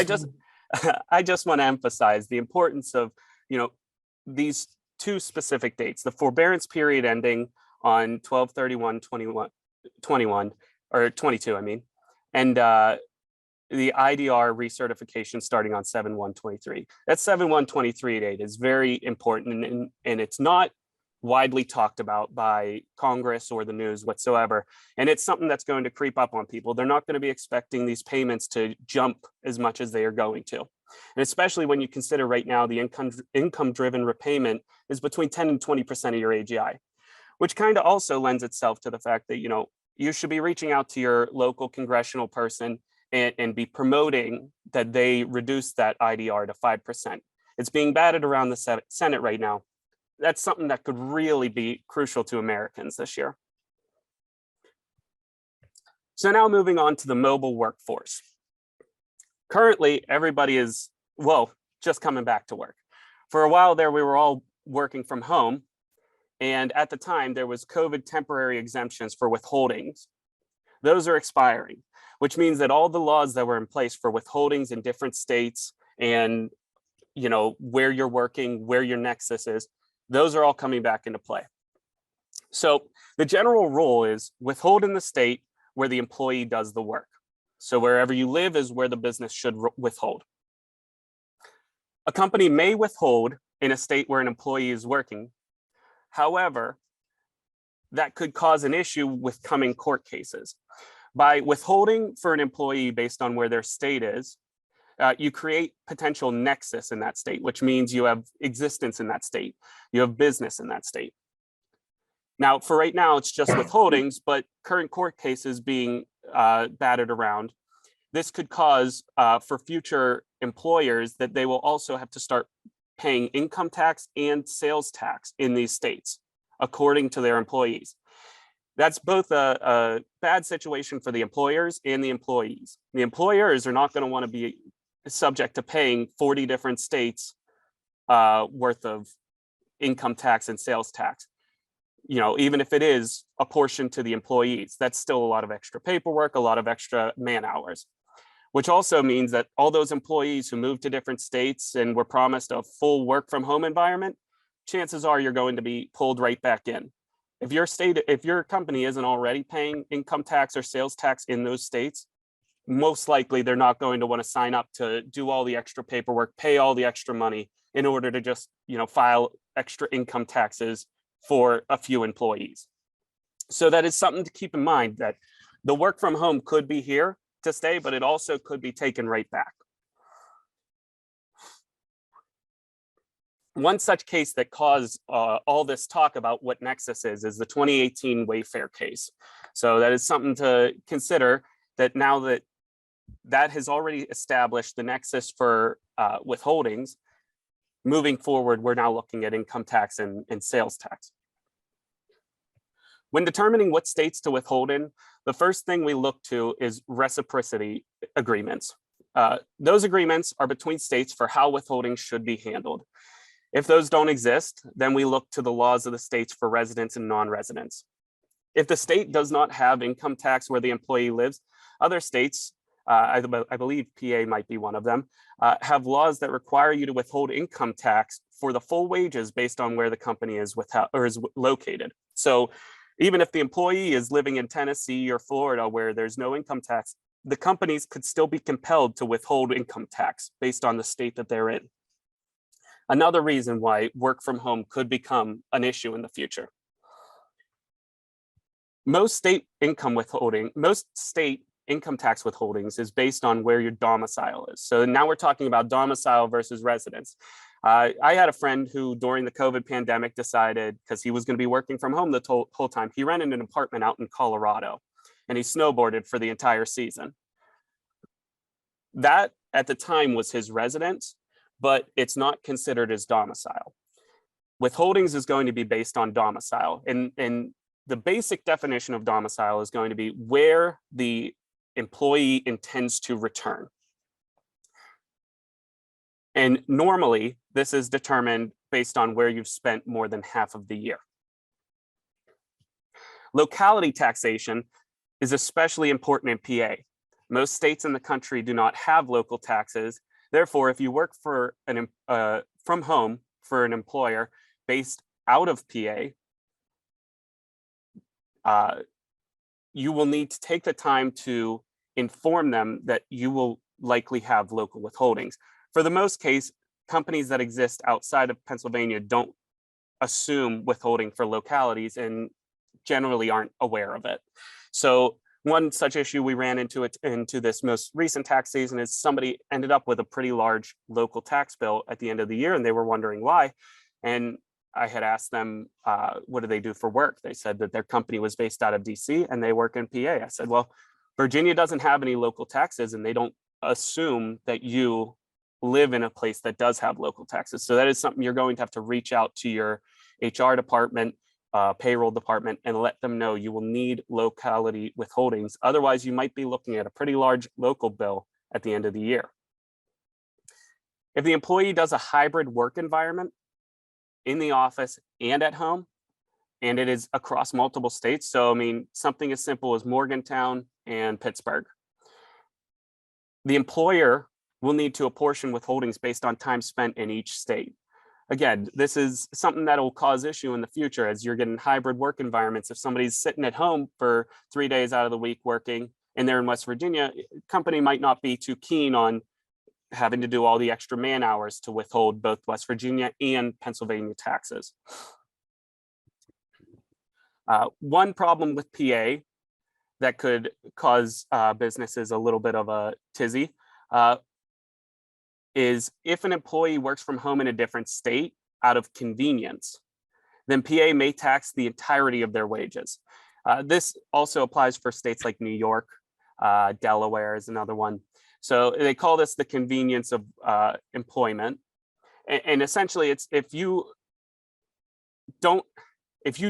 I just want to emphasize the importance of, these two specific dates, the forbearance period ending on 12/31/21 or 22, I mean, and the IDR recertification starting on 7/1/23. That 7/1/23 date is very important, and it's not widely talked about by Congress or the news whatsoever. And it's something that's going to creep up on people. They're not going to be expecting these payments to jump as much as they are going to. And especially when you consider right now the income-driven repayment is between 10 and 20% of your AGI, which kind of also lends itself to the fact that, you should be reaching out to your local congressional person and be promoting that they reduce that IDR to 5%. It's being batted around the Senate right now. That's something that could really be crucial to Americans this year. So now moving on to the mobile workforce. Currently, everybody is, just coming back to work. For a while there, we were all working from home. And at the time, there was COVID temporary exemptions for withholdings. Those are expiring, which means that all the laws that were in place for withholdings in different states and, where you're working, where your nexus is, those are all coming back into play. So the general rule is withhold in the state where the employee does the work. So wherever you live is where the business should withhold. A company may withhold in a state where an employee is working. However, that could cause an issue with coming court cases. By withholding for an employee based on where their state is, you create potential nexus in that state, which means you have existence in that state. You have business in that state. Now, for right now, it's just withholdings, but current court cases being batted around, this could cause for future employers that they will also have to start paying income tax and sales tax in these states, according to their employees. That's both a bad situation for the employers and the employees. The employers are not going to want to be subject to paying 40 different states worth of income tax and sales tax. Even if it is a portion to the employees, that's still a lot of extra paperwork, a lot of extra man hours, which also means that all those employees who moved to different states and were promised a full work from home environment, chances are you're going to be pulled right back in. If your company isn't already paying income tax or sales tax in those states, most likely they're not going to want to sign up to do all the extra paperwork, pay all the extra money in order to just, file extra income taxes for a few employees. So that is something to keep in mind, that the work from home could be here to stay, but it also could be taken right back. One such case that caused all this talk about what nexus is the 2018 Wayfair case. So that is something to consider, that now that that has already established the nexus for withholdings. Moving forward, we're now looking at income tax and sales tax. When determining what states to withhold in, the first thing we look to is reciprocity agreements. Those agreements are between states for how withholding should be handled. If those don't exist, then we look to the laws of the states for residents and non-residents. If the state does not have income tax where the employee lives, other states, I believe PA might be one of them, have laws that require you to withhold income tax for the full wages based on where the company is located. So even if the employee is living in Tennessee or Florida where there's no income tax, the companies could still be compelled to withhold income tax based on the state that they're in. Another reason why work from home could become an issue in the future. Most state income tax withholdings is based on where your domicile is. So now we're talking about domicile versus residence. I had a friend who during the COVID pandemic decided, because he was going to be working from home the whole time, he rented an apartment out in Colorado and he snowboarded for the entire season. That at the time was his residence, but it's not considered as domicile. Withholdings is going to be based on domicile, and the basic definition of domicile is going to be where the employee intends to return. And normally this is determined based on where you've spent more than half of the year. Locality taxation is especially important in PA. Most states in the country do not have local taxes. Therefore, if you work for from home for an employer based out of PA, you will need to take the time to inform them that you will likely have local withholdings. For the most case, companies that exist outside of Pennsylvania don't assume withholding for localities and generally aren't aware of it. So one such issue we ran into this most recent tax season is somebody ended up with a pretty large local tax bill at the end of the year and they were wondering why. And I had asked them, what do they do for work? They said that their company was based out of DC and they work in PA. I said, well, Virginia doesn't have any local taxes and they don't assume that you live in a place that does have local taxes. So that is something you're going to have to reach out to your HR department, payroll department, and let them know you will need locality withholdings. Otherwise, you might be looking at a pretty large local bill at the end of the year. If the employee does a hybrid work environment in the office and at home, and it is across multiple states, so I mean, something as simple as Morgantown and Pittsburgh, the employer will need to apportion withholdings based on time spent in each state. Again, this is something that will cause issue in the future as you're getting hybrid work environments. If somebody's sitting at home for 3 days out of the week working and they're in West Virginia, company might not be too keen on having to do all the extra man hours to withhold both West Virginia and Pennsylvania taxes. One problem with PA that could cause businesses a little bit of a tizzy is if an employee works from home in a different state out of convenience, then PA may tax the entirety of their wages. This also applies for states like New York, Delaware is another one. So they call this the convenience of employment. And essentially it's if you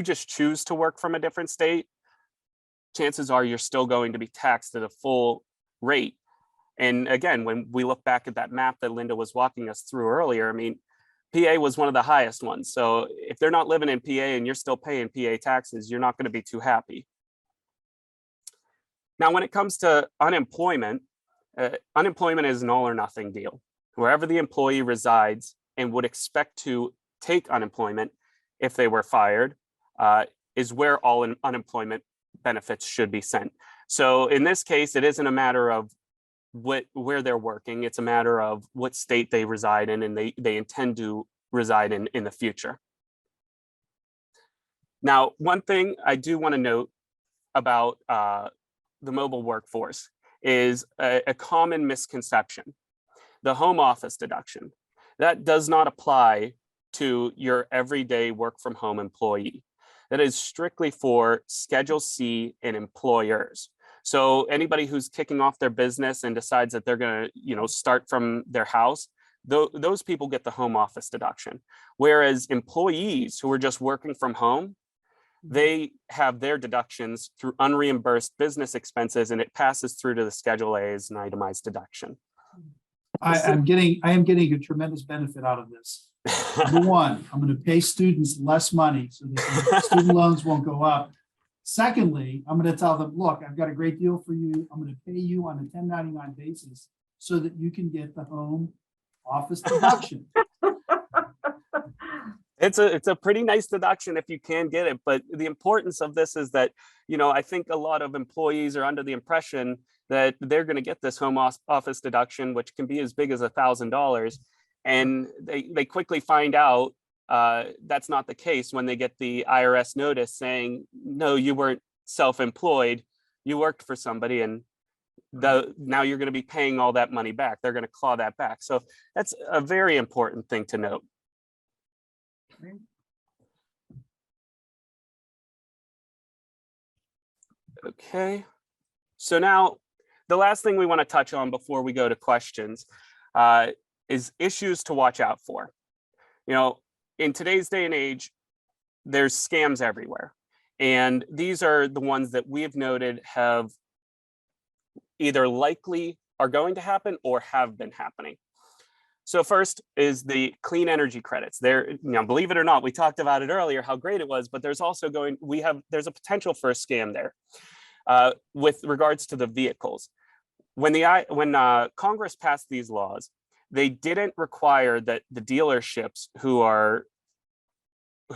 just choose to work from a different state, chances are you're still going to be taxed at a full rate. And again, when we look back at that map that Linda was walking us through earlier, I mean, PA was one of the highest ones. So if they're not living in PA and you're still paying PA taxes, you're not going to be too happy. Now, when it comes to unemployment, unemployment is an all or nothing deal. Wherever the employee resides and would expect to take unemployment if they were fired is where all unemployment benefits should be sent. So in this case, it isn't a matter of where they're working, it's a matter of what state they reside in and they intend to reside in the future. Now, one thing I do want to note about the mobile workforce is a common misconception. The home office deduction, that does not apply to your everyday work from home employee. That is strictly for Schedule C and employers. So anybody who's kicking off their business and decides that they're going to, start from their house, those people get the home office deduction. Whereas employees who are just working from home, they have their deductions through unreimbursed business expenses, and it passes through to the Schedule A as an itemized deduction. I am getting a tremendous benefit out of this. Number one, I'm going to pay students less money so that student loans won't go up. Secondly, I'm going to tell them, look, I've got a great deal for you. I'm going to pay you on a 1099 basis so that you can get the home office deduction. It's a pretty nice deduction if you can get it. But the importance of this is that, I think a lot of employees are under the impression that they're going to get this home office deduction, which can be as big as $1,000. And they quickly find out that's not the case when they get the IRS notice saying, no, you weren't self-employed, you worked for somebody, and now you're going to be paying all that money back. They're going to claw that back. So that's a very important thing to note. Okay, so now the last thing we want to touch on before we go to questions is issues to watch out for. In today's day and age, there's scams everywhere. And these are the ones that we have noted have either likely are going to happen or have been happening. So first is the clean energy credits. There, believe it or not, we talked about it earlier, how great it was, but there's also there's a potential for a scam there with regards to the vehicles. When Congress passed these laws, they didn't require that the dealerships who are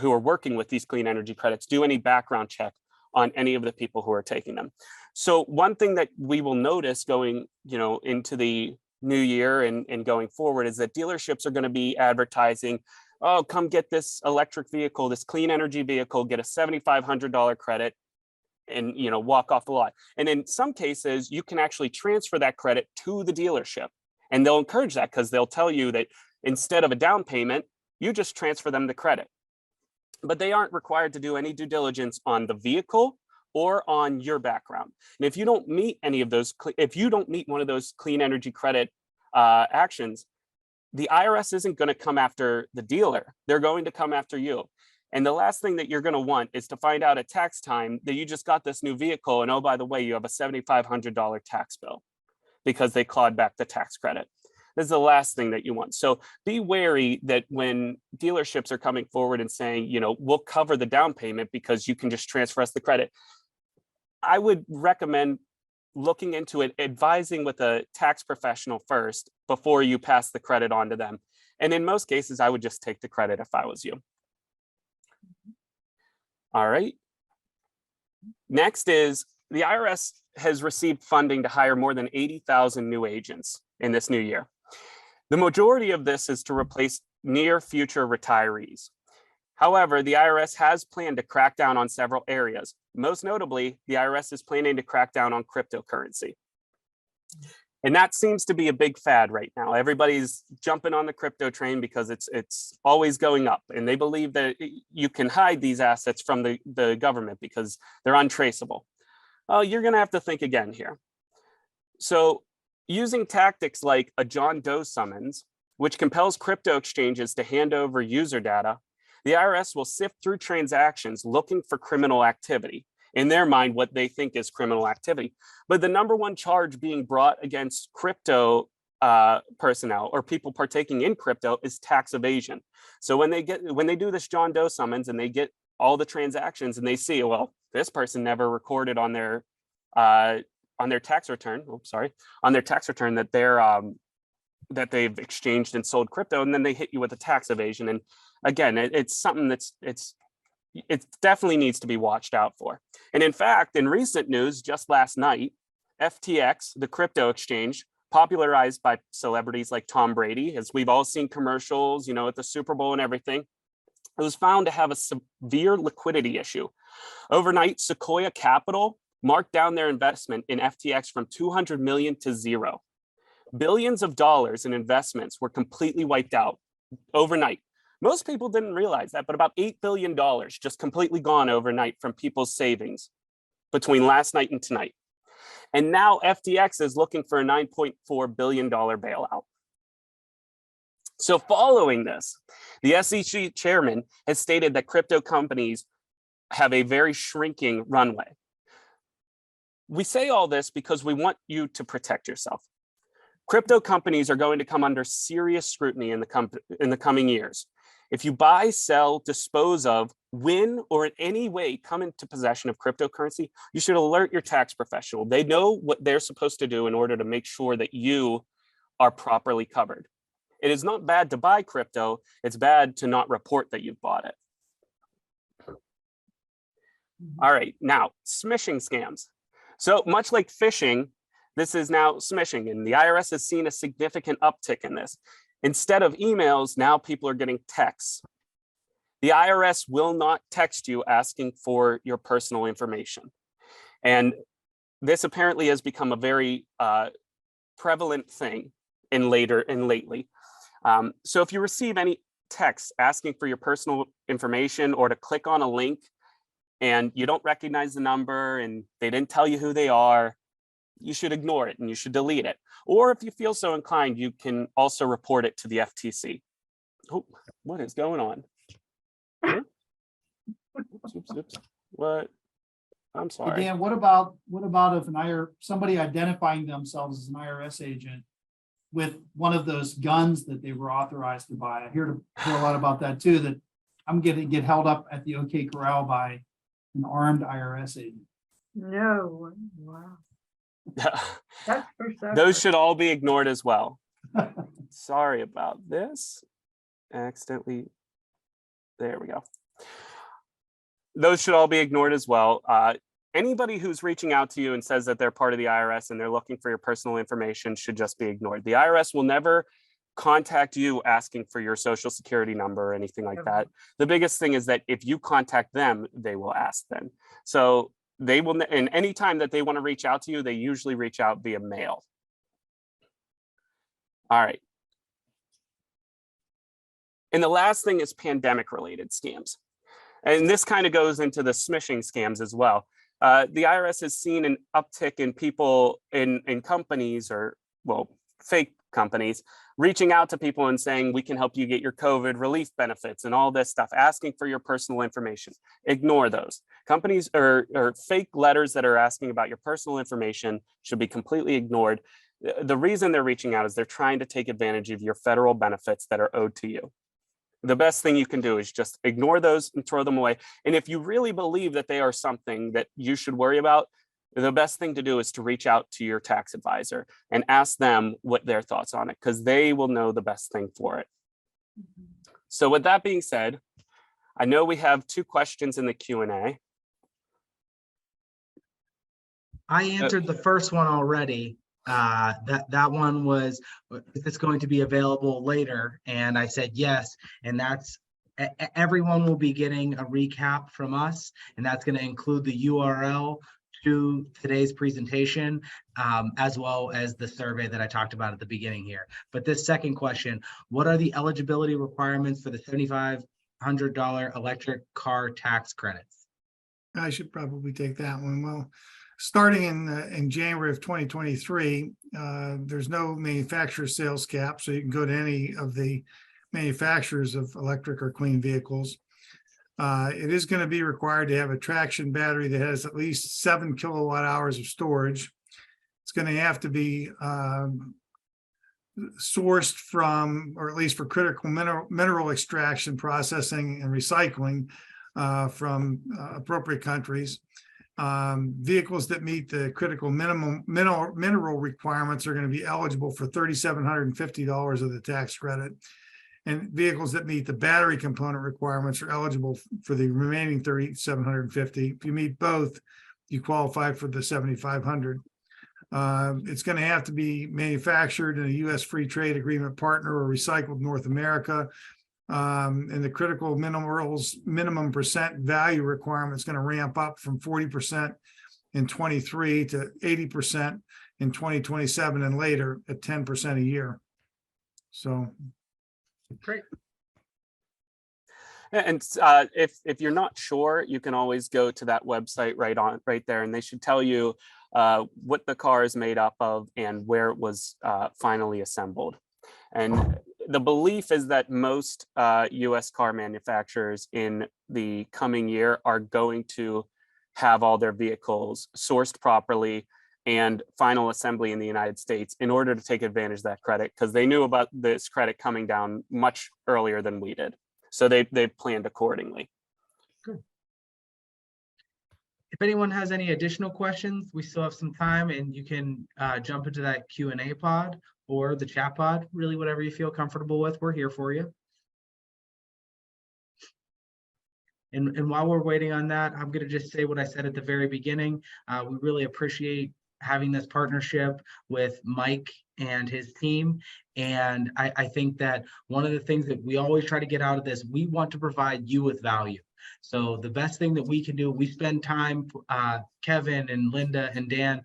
working with these clean energy credits do any background check on any of the people who are taking them. So one thing that we will notice going, into the new year and going forward is that dealerships are going to be advertising, oh, come get this electric vehicle, this clean energy vehicle, get a $7,500 credit and, walk off the lot. And in some cases, you can actually transfer that credit to the dealership. And they'll encourage that because they'll tell you that instead of a down payment, you just transfer them the credit. But they aren't required to do any due diligence on the vehicle or on your background. And if you don't meet any of those, if you don't meet one of those clean energy credit actions, the IRS isn't going to come after the dealer. They're going to come after you. And the last thing that you're going to want is to find out at tax time that you just got this new vehicle and, oh, by the way, you have a $7,500 tax bill because they clawed back the tax credit. This is the last thing that you want. So be wary that when dealerships are coming forward and saying, we'll cover the down payment because you can just transfer us the credit, I would recommend looking into it, advising with a tax professional first before you pass the credit on to them. And in most cases, I would just take the credit if I was you. All right. Next is the IRS has received funding to hire more than 80,000 new agents in this new year. The majority of this is to replace near future retirees. However, the IRS has planned to crack down on several areas. Most notably, the IRS is planning to crack down on cryptocurrency. And that seems to be a big fad right now. Everybody's jumping on the crypto train because it's always going up. And they believe that you can hide these assets from the government because they're untraceable. You're going to have to think again here. So using tactics like a John Doe summons, which compels crypto exchanges to hand over user data, the IRS will sift through transactions looking for criminal activity. In their mind, what they think is criminal activity. But the number one charge being brought against crypto personnel or people partaking in crypto is tax evasion. So when they do this John Doe summons and they get all the transactions and they see, well, this person never recorded on their tax return, on their tax return that that they've exchanged and sold crypto, and then they hit you with a tax evasion. And again, it's something it definitely needs to be watched out for. And in fact, in recent news, just last night, FTX, the crypto exchange, popularized by celebrities like Tom Brady, as we've all seen commercials, at the Super Bowl and everything, it was found to have a severe liquidity issue. Overnight, Sequoia Capital marked down their investment in FTX from 200 million to zero. Billions of dollars in investments were completely wiped out overnight. Most people didn't realize that, but about $8 billion just completely gone overnight from people's savings between last night and tonight. And now FTX is looking for a $9.4 billion bailout. So following this, the SEC chairman has stated that crypto companies have a very shrinking runway. We say all this because we want you to protect yourself. Crypto companies are going to come under serious scrutiny in the coming years. If you buy, sell, dispose of, win, or in any way come into possession of cryptocurrency, you should alert your tax professional. They know what they're supposed to do in order to make sure that you are properly covered. It is not bad to buy crypto. It's bad to not report that you've bought it. All right, now smishing scams. So much like phishing, this is now smishing, and the IRS has seen a significant uptick in this. Instead of emails, now people are getting texts. The IRS will not text you asking for your personal information. And this apparently has become a very prevalent thing lately. So if you receive any text asking for your personal information or to click on a link and you don't recognize the number and they didn't tell you who they are, you should ignore it and you should delete it. Or if you feel so inclined, you can also report it to the FTC. Oh, what is going on? Huh? Oops. What? I'm Hey, sorry. Dan, what about if somebody identifying themselves as an IRS agent with one of those guns that they were authorized to buy? I hear a lot about that too, that I'm going to get held up at the OK Corral by an armed IRS agent. No, wow. That's for sure. Those should all be ignored as well. Sorry about this. Accidentally. There we go. Those should all be ignored as well. Anybody who's reaching out to you and says that they're part of the IRS and they're looking for your personal information should just be ignored. The IRS will never contact you asking for your social security number or anything like that. The biggest thing is that if you contact them, they will ask them. So they will, and any time that they want to reach out to you, they usually reach out via mail. All right. And the last thing is pandemic related scams. And this kind of goes into the smishing scams as well. The IRS has seen an uptick in people in companies, or well, fake companies, reaching out to people and saying, we can help you get your COVID relief benefits and all this stuff, asking for your personal information. Ignore those. Companies or fake letters that are asking about your personal information should be completely ignored. The reason they're reaching out is they're trying to take advantage of your federal benefits that are owed to you. The best thing you can do is just ignore those and throw them away. And if you really believe that they are something that you should worry about, the best thing to do is to reach out to your tax advisor and ask them what their thoughts on it, because they will know the best thing for it. So with that being said, I know we have 2 questions in the Q&A. I answered the first one already. That one was, is this going to be available later? And I said yes, and that's everyone will be getting a recap from us, and that's going to include the URL to today's presentation, as well as the survey that I talked about at the beginning here. But this second question, what are the eligibility requirements for the $7,500 electric car tax credits? I should probably take that one. Well, starting in January of 2023, there's no manufacturer sales cap, so you can go to any of the manufacturers of electric or clean vehicles. It is going to be required to have a traction battery that has at least 7 kilowatt hours of storage. It's going to have to be sourced from, or at least for critical mineral extraction, processing, and recycling from appropriate countries. Vehicles that meet the critical minimum mineral requirements are going to be eligible for $3,750 of the tax credit. And vehicles that meet the battery component requirements are eligible for the remaining $3,750. If you meet both, you qualify for the $7,500. It's going to have to be manufactured in a U.S. Free Trade Agreement partner or recycled North America. And the critical minerals minimum percent value requirement is going to ramp up from 40% in 23 to 80% in 2027 and later at 10% a year. So. Great. And if you're not sure, you can always go to that website right there, and they should tell you what the car is made up of and where it was finally assembled. And the belief is that most US car manufacturers in the coming year are going to have all their vehicles sourced properly and final assembly in the United States in order to take advantage of that credit, because they knew about this credit coming down much earlier than we did. So they planned accordingly. Good. If anyone has any additional questions, we still have some time, and you can jump into that Q&A pod or the chat pod, really whatever you feel comfortable with. We're here for you. And while we're waiting on that, I'm going to just say what I said at the very beginning. We really appreciate having this partnership with Mike and his team. And I think that one of the things that we always try to get out of this, we want to provide you with value. So the best thing that we can do, we spend time, Kevin and Linda and Dan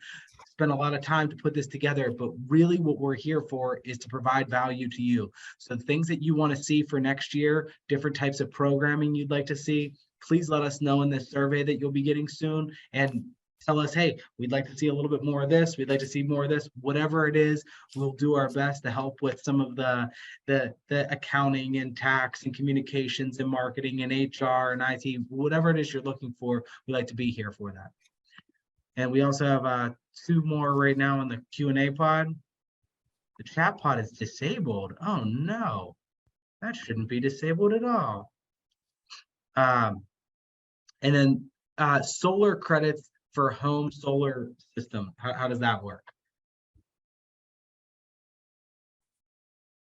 spend a lot of time to put this together, but really what we're here for is to provide value to you. So the things that you want to see for next year, different types of programming you'd like to see, please let us know in this survey that you'll be getting soon, and tell us, hey, we'd like to see a little bit more of this, we'd like to see more of this, whatever it is, we'll do our best to help with some of the accounting and tax and communications and marketing and HR and IT, whatever it is you're looking for, we like to be here for that. And we also have 2 more right now in the Q&A pod. The chat pod is disabled. Oh no, that shouldn't be disabled at all. And then solar credits for home solar system. How does that work?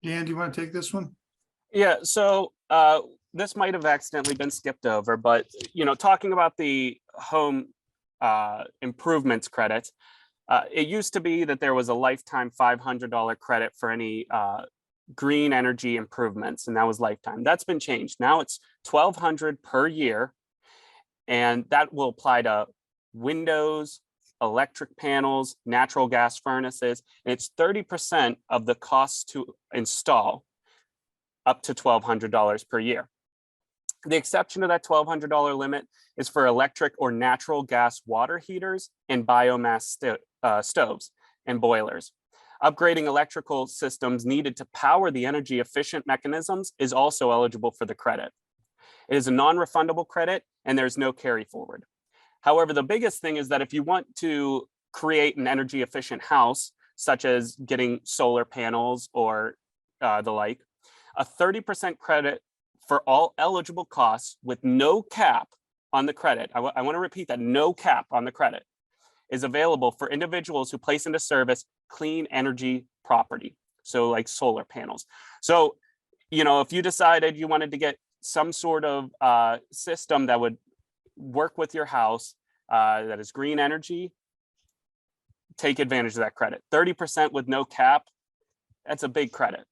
Dan, do you want to take this one? Yeah, so this might have accidentally been skipped over, but talking about the home improvements credit, it used to be that there was a lifetime $500 credit for any green energy improvements, and that was lifetime. That's been changed. Now it's $1,200 per year, and that will apply to windows, electric panels, natural gas furnaces, and it's 30% of the cost to install, up to $1,200 per year. The exception to that $1,200 limit is for electric or natural gas water heaters and biomass stoves and boilers. Upgrading electrical systems needed to power the energy efficient mechanisms is also eligible for the credit. It is a non-refundable credit and there's no carry forward. However, the biggest thing is that if you want to create an energy efficient house, such as getting solar panels or the like, a 30% credit for all eligible costs with no cap on the credit. I want to repeat that, no cap on the credit is available for individuals who place into service clean energy property. So like solar panels. So, if you decided you wanted to get some sort of system that would work with your house that is green energy, take advantage of that credit. 30% with no cap, that's a big credit.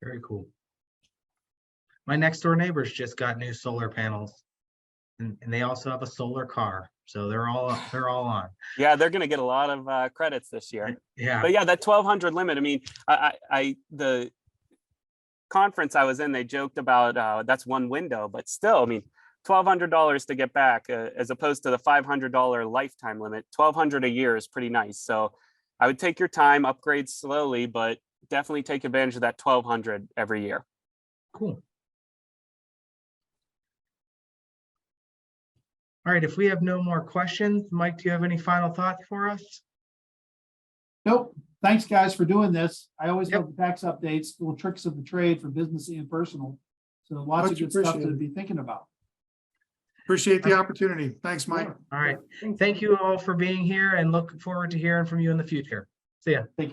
Very cool. My next door neighbors just got new solar panels, and they also have a solar car. So they're all on. Yeah, they're going to get a lot of credits this year. Yeah. But yeah, that 1,200 limit. I mean, the conference I was in, they joked about that's one window, but still, I mean, $1,200 to get back as opposed to the $500 lifetime limit. $1,200 a year is pretty nice. So I would take your time, upgrade slowly, but definitely take advantage of that $1,200 every year. Cool. All right, if we have no more questions, Mike, do you have any final thoughts for us? Nope. Thanks, guys, for doing this. I always Yep. love the tax updates, little tricks of the trade for business and personal. So lots Much of good stuff to appreciated. be thinking about. Appreciate the opportunity. Thanks, Mike. All right. Thanks. Thank you all for being here and look forward to hearing from you in the future. See ya. Thank you.